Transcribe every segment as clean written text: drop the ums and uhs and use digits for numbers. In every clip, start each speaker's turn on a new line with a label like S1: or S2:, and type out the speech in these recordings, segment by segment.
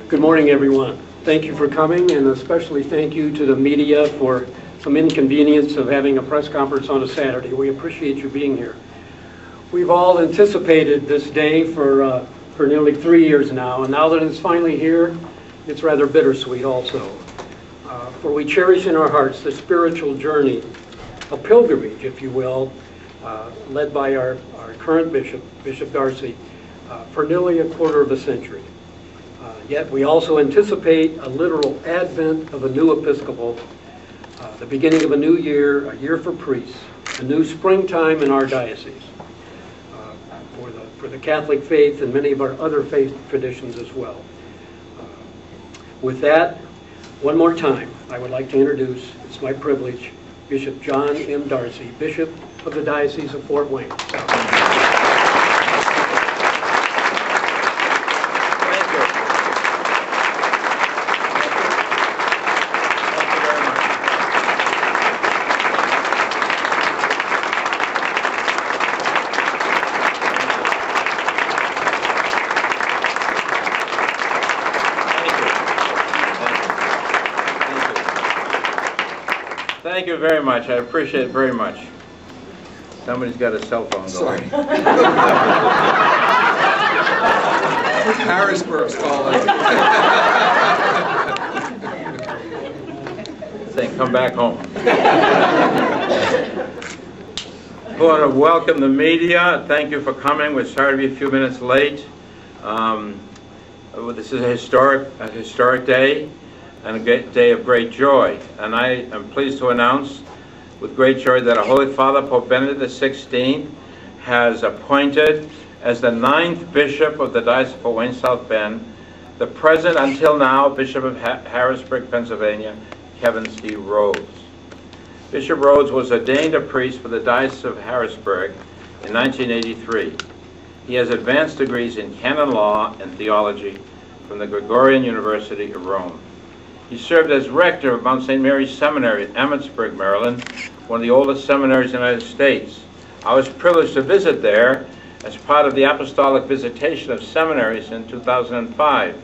S1: Good morning, everyone. Thank you for coming, and especially thank you to the media for some inconvenience of having a press conference on a Saturday. We appreciate you being here. We've all anticipated this day for nearly 3 years now, and now that it's finally here, it's rather bittersweet also. For we cherish in our hearts the spiritual journey, a pilgrimage, if you will, led by our current bishop, Bishop Darcy, for nearly a quarter of a century. Yet we also anticipate a literal advent of a new Episcopal, the beginning of a new year, a year for priests, a new springtime in our diocese, for the Catholic faith and many of our other faith traditions as well. With that, one more time, I would like to introduce, it's my privilege, Bishop John M. Darcy, Bishop of the Diocese of Fort Wayne.
S2: Thank you very much. I appreciate it very much. Somebody's got a cell phone going.
S3: Sorry. Harrisburg's calling.
S2: Saying, come back home. I want to welcome the media. Thank you for coming. We're sorry to be a few minutes late. This is a historic day, and a day of great joy. And I am pleased to announce with great joy that our Holy Father, Pope Benedict XVI, has appointed as the 9th Bishop of the Diocese of Fort Wayne South Bend, the present until now Bishop of Harrisburg, Pennsylvania, Kevin C. Rhodes. Bishop Rhodes was ordained a priest for the Diocese of Harrisburg in 1983. He has advanced degrees in canon law and theology from the Gregorian University of Rome. He served as rector of Mount St. Mary's Seminary in Emmitsburg, Maryland, one of the oldest seminaries in the United States. I was privileged to visit there as part of the Apostolic Visitation of Seminaries in 2005.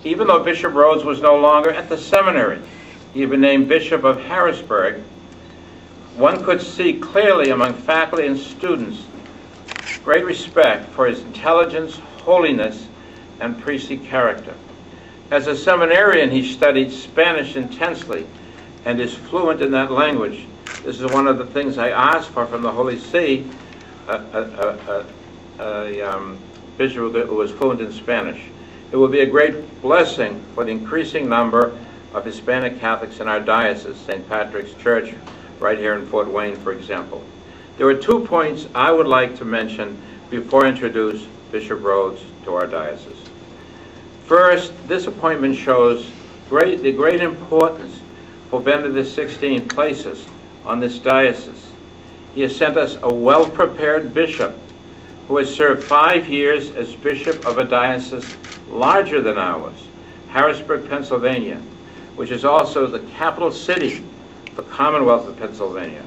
S2: Even though Bishop Rhodes was no longer at the seminary, he had been named Bishop of Harrisburg, one could see clearly among faculty and students great respect for his intelligence, holiness, and priestly character. As a seminarian, he studied Spanish intensely and is fluent in that language. This is one of the things I asked for from the Holy See, a bishop who was fluent in Spanish. It will be a great blessing for the increasing number of Hispanic Catholics in our diocese, St. Patrick's Church, right here in Fort Wayne, for example. There are 2 points I would like to mention before I introduce Bishop Rhodes to our diocese. First, this appointment shows the great importance Pope Benedict XVI places on this diocese. He has sent us a well-prepared bishop who has served 5 years as bishop of a diocese larger than ours, Harrisburg, Pennsylvania, which is also the capital city of the Commonwealth of Pennsylvania.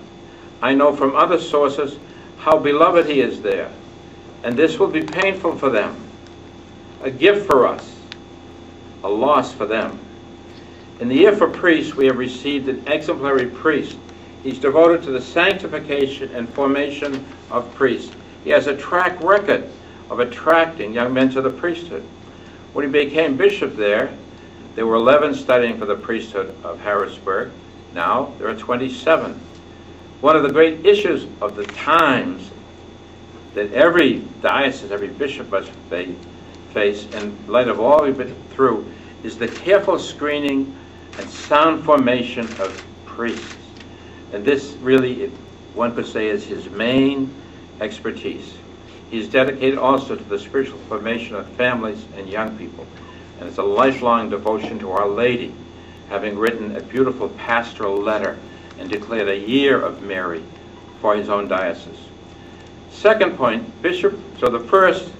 S2: I know from other sources how beloved he is there, and this will be painful for them, a gift for us, a loss for them. In the year for priests, we have received an exemplary priest. He's devoted to the sanctification and formation of priests. He has a track record of attracting young men to the priesthood. When he became bishop there were 11 studying for the priesthood of Harrisburg. Now there are 27. One of the great issues of the times that every diocese, every bishop must face, in light of all we've been through, is the careful screening and sound formation of priests. And this really, one could say, is his main expertise. He's dedicated also to the spiritual formation of families and young people. And it's a lifelong devotion to Our Lady, having written a beautiful pastoral letter and declared a year of Mary for his own diocese. Second point, so the first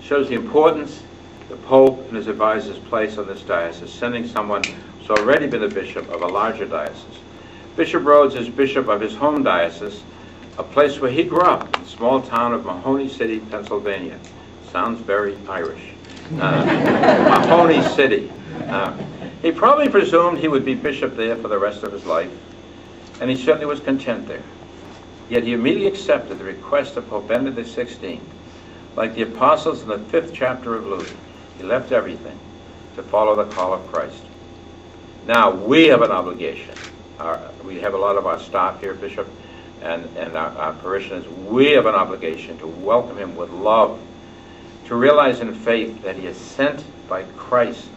S2: shows the importance the Pope and his advisors place on this diocese, sending someone who's already been a bishop of a larger diocese. Bishop Rhodes is bishop of his home diocese, a place where he grew up, in the small town of Mahoney City, Pennsylvania. Sounds very Irish. Mahoney City. He probably presumed he would be bishop there for the rest of his life, and he certainly was content there. Yet he immediately accepted the request of Pope Benedict XVI. Like the apostles in the 5th chapter of Luke, he left everything to follow the call of Christ. Now, we have an obligation. We have a lot of our staff here, Bishop, and our parishioners. We have an obligation to welcome him with love, to realize in faith that he is sent by Christ,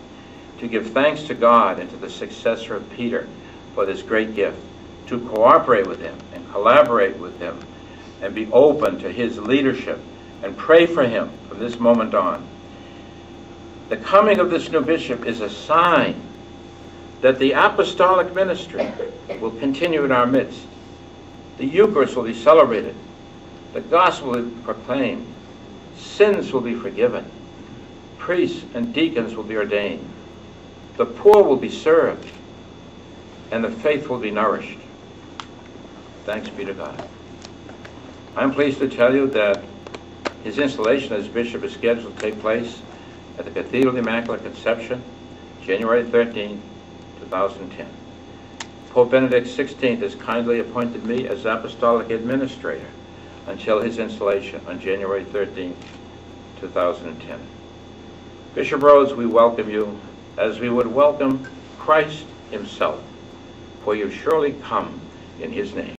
S2: to give thanks to God and to the successor of Peter for this great gift, to cooperate with him and collaborate with him and be open to his leadership and pray for him from this moment on. The coming of this new bishop is a sign that the apostolic ministry will continue in our midst. The Eucharist will be celebrated. The gospel will be proclaimed. Sins will be forgiven. Priests and deacons will be ordained. The poor will be served. And the faith will be nourished. Thanks be to God. I'm pleased to tell you that his installation as bishop is scheduled to take place at the Cathedral of the Immaculate Conception, January 13, 2010. Pope Benedict XVI has kindly appointed me as apostolic administrator until his installation on January 13, 2010. Bishop Rhodes, we welcome you as we would welcome Christ himself, for you surely come in his name.